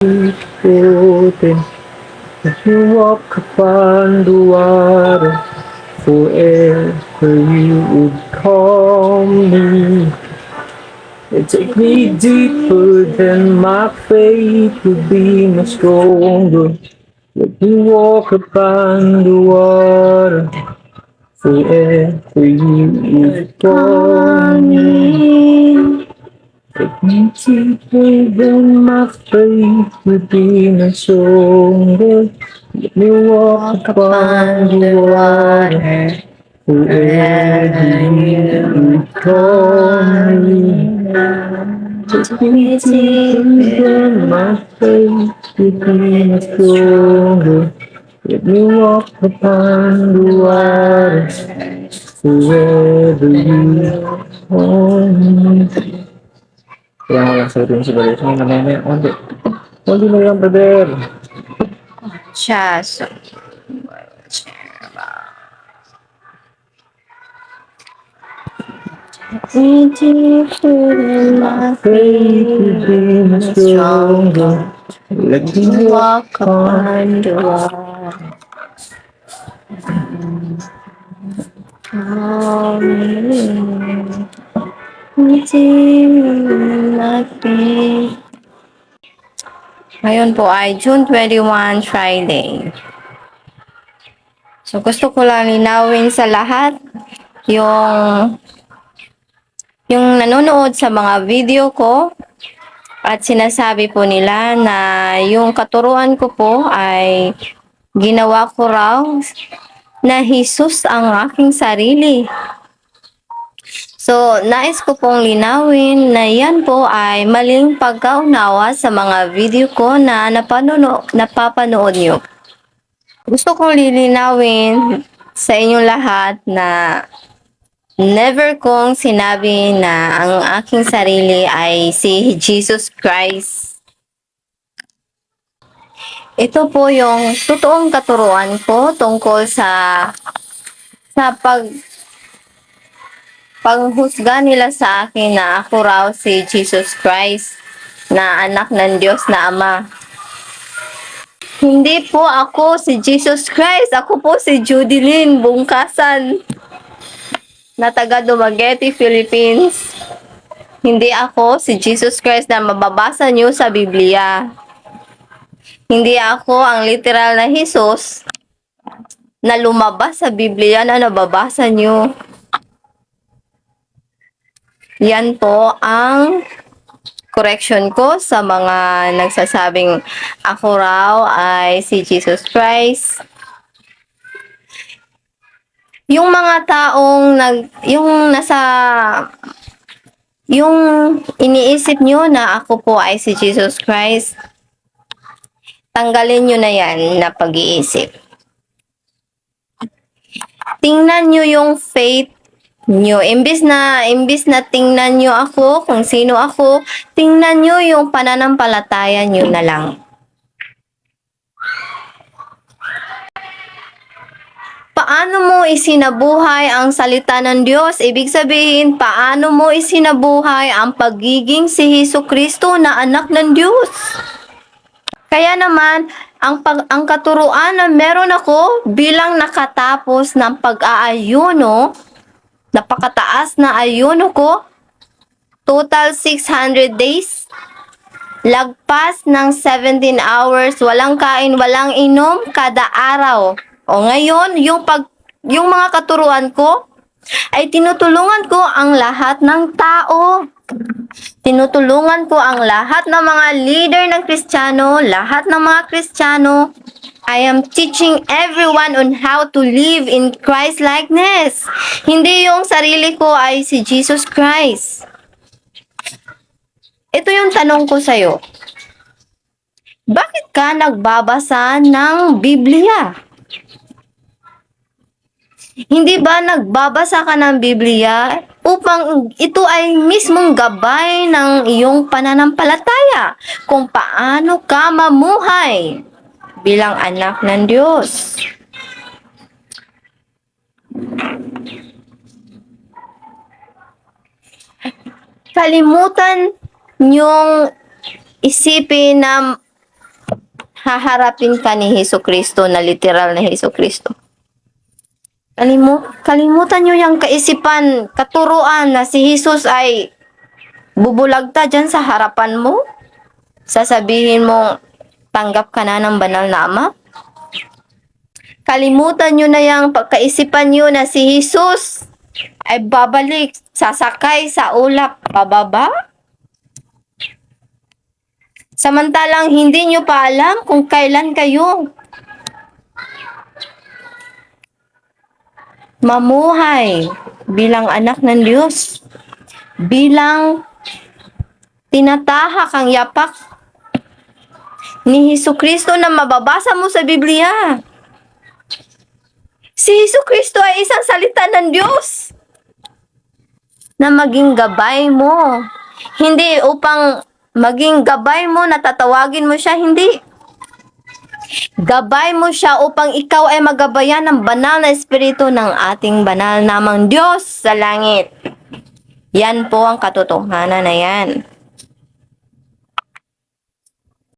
ikutin. If you walk upon the water, forever you would call me. It take me deeper than my faith would be much stronger. Let me walk upon the water, forever you would call me. Take me deeper than my faith would be much stronger. Let me walk upon the water, forever you would call me. Take me deeper than my faith would be much stronger. Let me walk upon the water, forever you call me. Kaya ko lang sabihin si Brother. May mamaya, onti. Onti na lang, brother. Siya. So, me deeper than my Faith faith will be is stronger. stronger. Let me Walk walk on. upon the water. Call me. Me deeper than my faith. Ngayon po ay June 21, Friday. So, gusto ko lang linawin sa lahat yung nanonood sa mga video ko at sinasabi po nila na yung katuruan ko po ay ginawa ko raw na Jesus ang aking sarili. So, nais ko pong linawin na yan po ay maling pagkaunawa sa mga video ko na napapanood nyo. Gusto kong lilinawin sa inyong lahat na never kong sinabi na ang aking sarili ay si Jesus Christ. Ito po yung totoong katuruan ko tungkol sa panghusga nila sa akin na ako raw si Jesus Christ na anak ng Diyos na Ama. Hindi po ako si Jesus Christ. Ako po si Judilyn Bungkasan na taga Dumaguete, Philippines. Hindi ako si Jesus Christ na mababasa niyo sa Biblia. Hindi ako ang literal na Jesus na lumabas sa Biblia na nababasa niyo. Yan po ang correction ko sa mga nagsasabing ako raw ay si Jesus Christ. Yung mga taong yung iniisip nyo na ako po ay si Jesus Christ, tanggalin nyo na yan na pag-iisip. Tingnan nyo yung faith nyo. Imbis na tingnan nyo ako, kung sino ako, tingnan nyo yung pananampalataya nyo na lang. Paano mo isinabuhay ang salita ng Diyos? Ibig sabihin, paano mo isinabuhay ang pagiging si Jesucristo na anak ng Diyos? Kaya naman, ang katuruan na meron ako bilang nakatapos ng pag-aayuno, napakataas na ayuno ko, total 600 days, lagpas ng 17 hours, walang kain, walang inom, kada araw. O ngayon, yung mga katuruan ko, ay tinutulungan ko ang lahat ng tao. Tinutulungan ko ang lahat ng mga leader ng Kristiyano, lahat ng mga Kristiyano. I am teaching everyone on how to live in Christ-likeness. Hindi yung sarili ko ay si Jesus Christ. Ito yung tanong ko sa'yo. Bakit ka nagbabasa ng Biblia? Hindi ba nagbabasa ka ng Biblia upang ito ay mismong gabay ng iyong pananampalataya kung paano ka mamuhay bilang anak ng Diyos? Kalimutan niyong isipin na haharapin ka ni Hesus Kristo na literal na Hesus Kristo. Kalimutan nyo yung kaisipan, katuruan na si Jesus ay bubulagta dyan sa harapan mo. Sasabihin mo, tanggap ka na ng banal na Ama. Kalimutan nyo na yung pagkaisipan nyo na si Jesus ay babalik, sasakay sa ulap, pababa. Samantalang hindi nyo pa alam kung kailan kayo mamuhay bilang anak ng Diyos. Bilang tinatahak ang yapak ni Hesus Kristo na mababasa mo sa Biblia. Si Hesus Kristo ay isang salita ng Diyos na maging gabay mo. Hindi upang maging gabay mo na tatawagin mo siya, hindi. Gabay mo siya upang ikaw ay magabayan ng banal na espiritu ng ating banal namang Diyos sa langit. Yan po ang katotohanan na yan.